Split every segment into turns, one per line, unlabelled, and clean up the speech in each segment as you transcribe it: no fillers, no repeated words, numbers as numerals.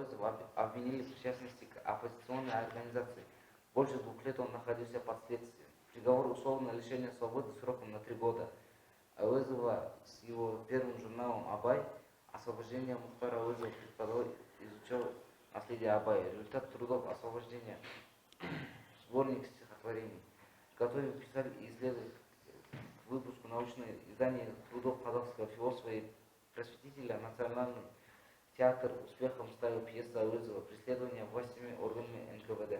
Ауэзова обвинили в причастности к оппозиционной организации. Больше 2 лет он находился под следствием. Приговор условное лишение свободы сроком на 3 года. Ауэзова с его первым журналом «Абай» освобождение Мухтара Ауэзова преподавал, изучал наследие Абая. Результат трудов освобождения. Сборник стихотворений. Готовил писатель и исследователь к выпуску научного издания трудов казахского философа и просветителя. Национальный театр успехом ставил пьеса Ауэзова «Преследование властями органами НКВД».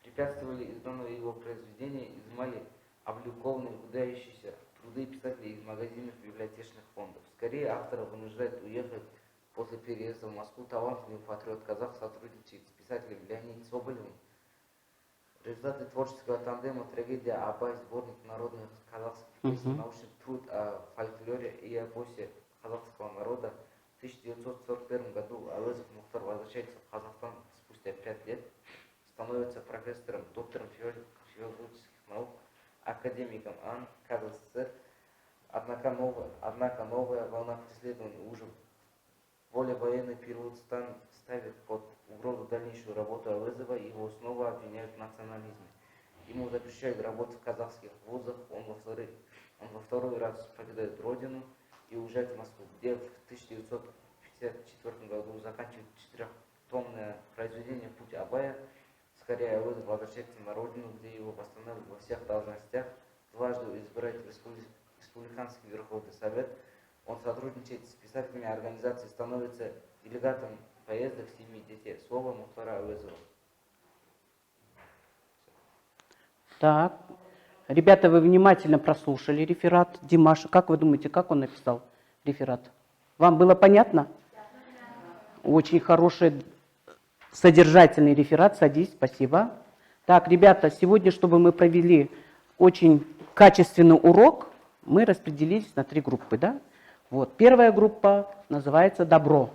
Препятствовали изданного его произведения, изымали опубликованные выдающиеся труды писателей из магазинов библиотечных фондов. Скорее автора вынуждает уехать после переезда в Москву талантливый патриот казах сотрудничает с писателем Леонидом Соболевым. Результаты творческого тандема «Трагедия Абай», сборник народных казахских песен, научный труд о фольклоре и эпосе казахского народа. В 1941 году Ауэзов Мухтар возвращается в Казахстан спустя 5 лет, становится профессором, доктором филологических наук, академиком АН КЗССР. Однако новая волна преследований уже более военный период ставит под угрозу дальнейшую работу Ауэзова, и его снова обвиняют в национализме. Ему запрещают работать в казахских вузах, он во второй раз покидает родину и уезжает в Москву, где в 1954 году заканчивает 4-томное произведение «Путь Абая». Скорее Ауэзов возвращается на родину, где его восстанавливают во всех должностях, дважды избирает республиканский Верховный Совет. Он сотрудничает с писателями организации, становится делегатом поездок семьи детей. Слово Мухтара Ауэзова.
Так, ребята, вы внимательно прослушали реферат Димаша. Как вы думаете, как он написал реферат? Вам было понятно? Очень хороший, содержательный реферат. Садись, спасибо. Так, ребята, сегодня, чтобы мы провели очень качественный урок, мы распределились на 3 группы, да? Вот, первая группа называется «Добро».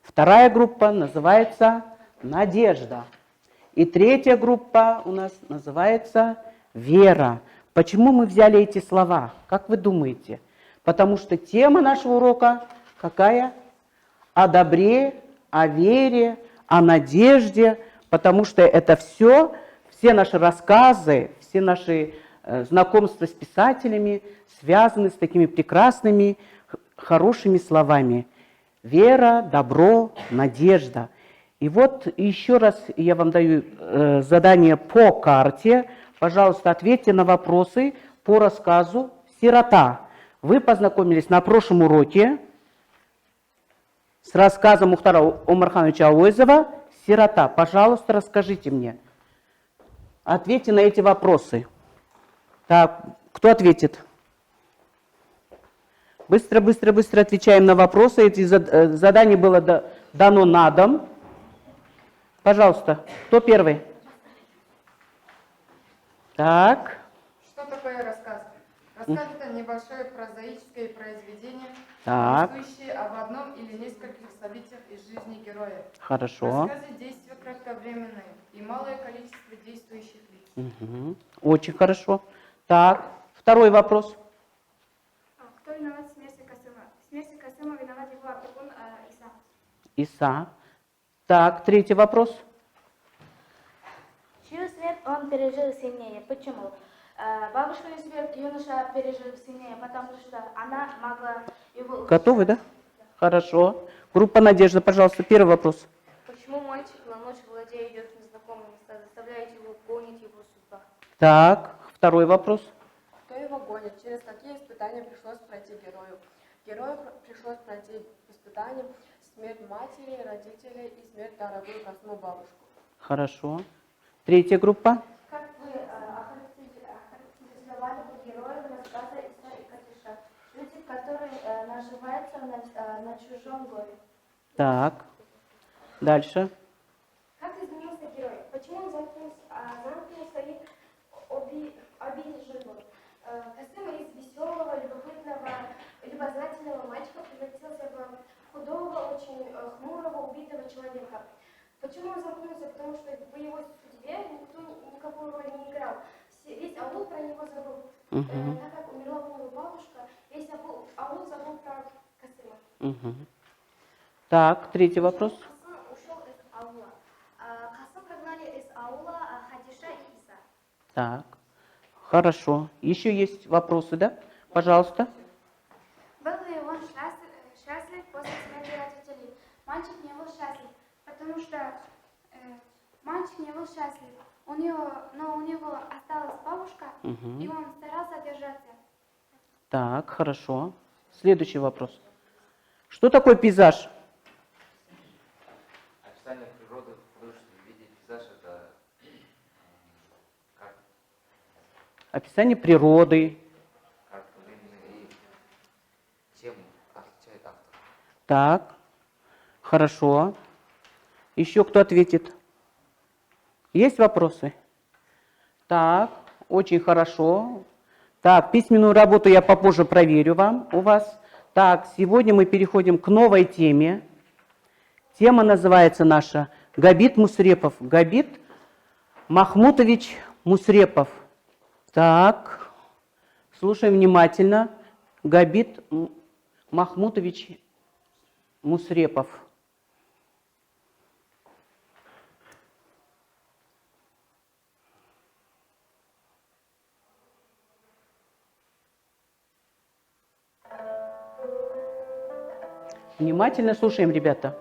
Вторая группа называется «Надежда». И третья группа у нас называется «Вера». Почему мы взяли эти слова? Как вы думаете? Потому что тема нашего урока какая? О добре, о вере, о надежде. Потому что это все наши рассказы, все наши знакомства с писателями связаны с такими прекрасными, хорошими словами. Вера, добро, надежда. И вот еще раз я вам даю задание по карте. Пожалуйста, ответьте на вопросы по рассказу «Сирота». Вы познакомились на прошлом уроке с рассказом Мухтара Омархановича Ауэзова «Сирота». Пожалуйста, расскажите мне. Ответьте на эти вопросы. Так, кто ответит? Быстро отвечаем на вопросы. Эти задание было дано на дом. Пожалуйста, кто первый? Так.
Что такое рассказ? Рассказ – это небольшое прозаическое произведение,
Так.
повествующее об одном или нескольких событиях из жизни героя.
Хорошо.
В рассказе действия кратковременные и малое количество действующих лиц.
Угу. Очень хорошо. Так, второй вопрос.
Кто виноват в смерти Касыма? В смерти Касыма виноват его опекун Иса.
Иса. Так, третий вопрос.
Чью смерть он пережил сильнее? Почему? Бабушкину смерть юноша пережил сильнее, потому что она могла его...
Готовы, да? Хорошо. Группа «Надежда», пожалуйста, первый вопрос.
Почему мальчик на ночь в ладье идет в незнакомые места, заставляет его гонить его судьба?
Так, второй вопрос.
Кто его гонит? Через какие испытания пришлось пройти герою? Герою пришлось пройти испытания смерть матери, родителей и смерть дорогую Касыму бабушку.
Хорошо. Третья группа.
Как вы охарактеризовали бы героев рассказа Иса и Катиша? Люди, которые наживаются на чужом горе.
Так. Дальше.
Как изменился герой? Почему он замкнул свои обиды живут? Касым из веселого, любопытного, любознательного мальчика превратился в худого, очень хмурого, убитого человека. Почему он замкнулся? Потому что в его судьбе никто никакую роль не играл. Весь аул про него забыл. Так как умерла у него бабушка, весь аул забыл про Касыма.
Так, третий вопрос.
Хасан ушел из аула. Хасан прогнали из аула Хадиша и Иса.
Так, хорошо. Еще есть вопросы, да? Пожалуйста.
Был ли он счастлив после смерти родителей? Мальчик не был счастлив, потому что мальчик не был счастлив. Но у него осталась бабушка, и он старался держаться.
Так, хорошо. Следующий вопрос. Что такое пейзаж?
Описание природы в художественном виде. Пейзаж — это как
Описание природы.
временные тему отличает автор.
Так, хорошо. Еще кто ответит? Есть вопросы? Так, очень хорошо. Так, письменную работу я попозже проверю вам у вас. Так, сегодня мы переходим к новой теме. Тема называется наша Габит Мусрепов. Габит Махмутович Мусрепов. Так, слушаем внимательно. Габит Махмутович Мусрепов. Внимательно слушаем, ребята.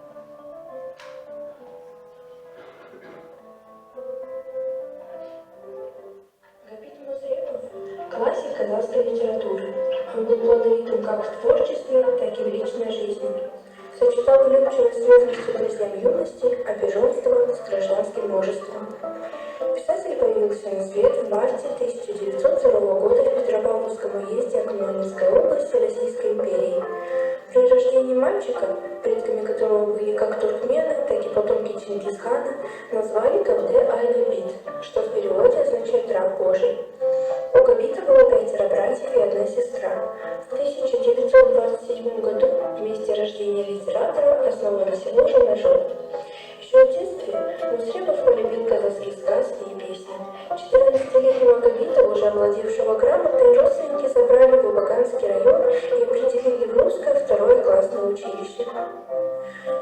Габит Мусрепов – классик казахской литературы. Он был плодовитым как в творчестве, так и в личной жизни. Сочетал влюбчивость с ревностью друзьям юности, а пижонство с гражданским мужеством. Писатель появился на свет в марте 1902 года в Петропавловском уезде Акмолинской области Российской империи. При рождении мальчика, предками которого были как туркмены, так и потомки Чингисхана, назвали Габде аль-Габит, что в переводе означает «раб Божий». У Габита было 5 братьев и 1 сестра. В 1927 году в месте рождения литератора основали село Жанажор. Еще в детстве Мусрепов полюбил казахские сказки и песни. 14-летнего Габита, уже овладевшего грамотой, родственники забрали в Убаганский район и определили в русское 2-е классное училище.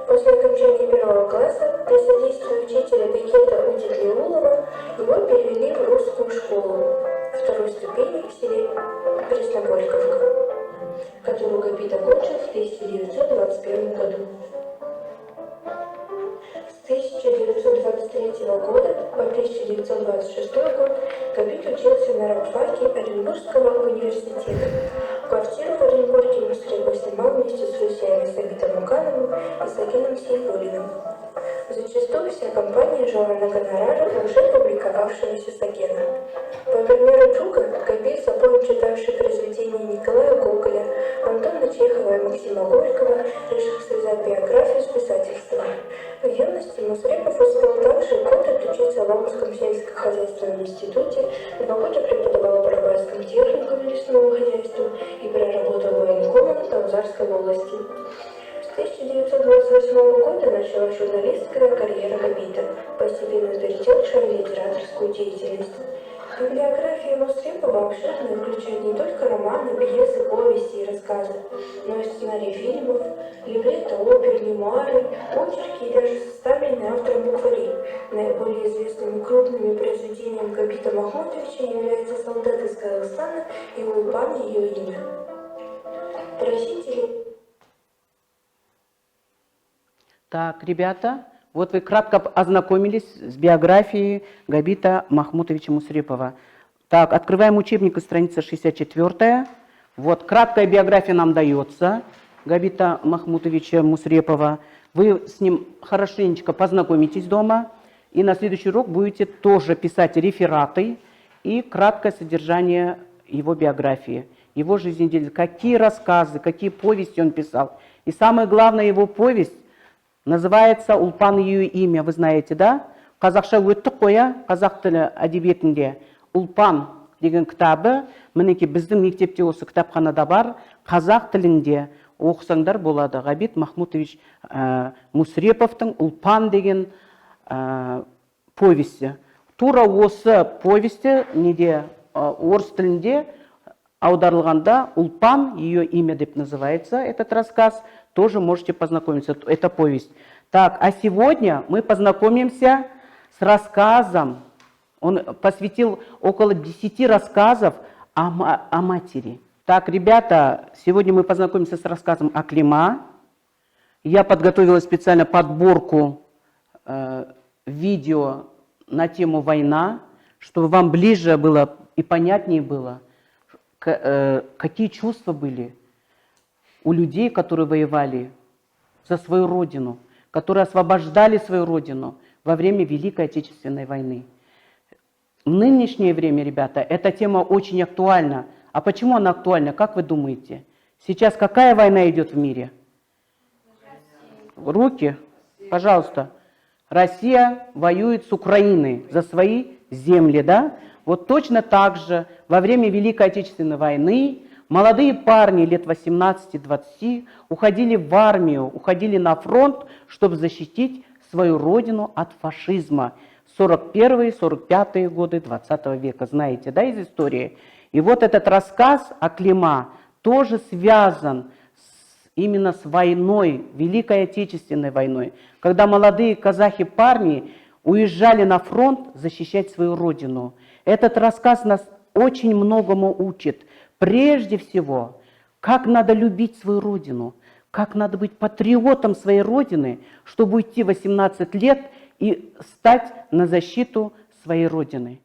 После окончания 1-го класса, при содействии учителя Бекета Удитлиулова, его перевели в русскую школу 2-й ступени в селе Пресногорьковка, которую Габит окончил в 1921 году. С 1923 года по 1926 год Габит учился на рабфаке Оренбургского университета. Квартиру в Оренбурге Мусрепов снимал вместе с друзьями Сабитом Мукановым и Сагином Сейфуллиным. Зачастую вся компания жила на гонорары уже публиковавшегося Сагина. По примеру друга, Габит, запоем читавший произведения Николая Гоголя, Антона Чехова и Максима Горького, решил связать биографию с писательством. В юности Мусрепов успел также год отучиться в Омском сельскохозяйственном институте, 2 года преподавал в Барабарском техникуме лесного хозяйства и проработал военкомом Таузарской области. С 1928 года началась журналистская карьера Габита, постепенно перетекшая в литераторскую деятельность. Библиография Мусрепова обширная, включает не только романы, пьесы, повести и рассказы, но и сценарии фильмов, либретто, опер, мемуары, очерки и даже составленные автором буквари. Наиболее известными крупными произведениями Габита Махмутовича являются «Солдат из Казахстана» и «Улпан. Ее имя». Просители.
Так, ребята, вот вы кратко ознакомились с биографией Габита Махмутовича Мусрепова. Так, открываем учебник, страница 64. Вот, краткая биография нам дается Габита Махмутовича Мусрепова. Вы с ним хорошенечко познакомитесь дома, и на следующий урок будете тоже писать рефераты и краткое содержание его биографии, его жизнедеятельности, какие рассказы, какие повести он писал. И самое главное, его повесть называется «Улпан. Ее имя». Вы знаете, да? Қазақша өттік қоя, қазақ тілі әдебиетінде «Улпан» деген кітабы, мінекей біздің мектепте осы кітапханада бар, қазақ тілінде оқысаңдар болады. Габит Махмутович Мусреповтың «Улпан» деген повесті. Тура осы повесті неде орыс тілінде аударылғанда «Улпан. Ее имя» деп называется этот рассказ. тоже можете познакомиться. Это повесть. Так, а сегодня мы познакомимся с рассказом. Он посвятил около 10 рассказов о матери. Так, ребята, сегодня мы познакомимся с рассказом Аклима. Я подготовила специально подборку видео на тему «Война», чтобы вам ближе было и понятнее было, какие чувства были у людей, которые воевали за свою родину, которые освобождали свою родину во время Великой Отечественной войны. В нынешнее время, ребята, эта тема очень актуальна. А почему она актуальна, как вы думаете? Сейчас какая война идет в мире? Руки, пожалуйста. Россия воюет с Украиной за свои земли, да? Вот точно так же во время Великой Отечественной войны молодые парни лет 18-20 уходили в армию, уходили на фронт, чтобы защитить свою родину от фашизма. 41-45 годы 20 века, знаете, да, из истории? И вот этот рассказ Аклима тоже связан именно с войной, Великой Отечественной войной, когда молодые казахи-парни уезжали на фронт защищать свою родину. Этот рассказ нас очень многому учит. Прежде всего, как надо любить свою родину, как надо быть патриотом своей родины, чтобы уйти 18 лет и стать на защиту своей родины.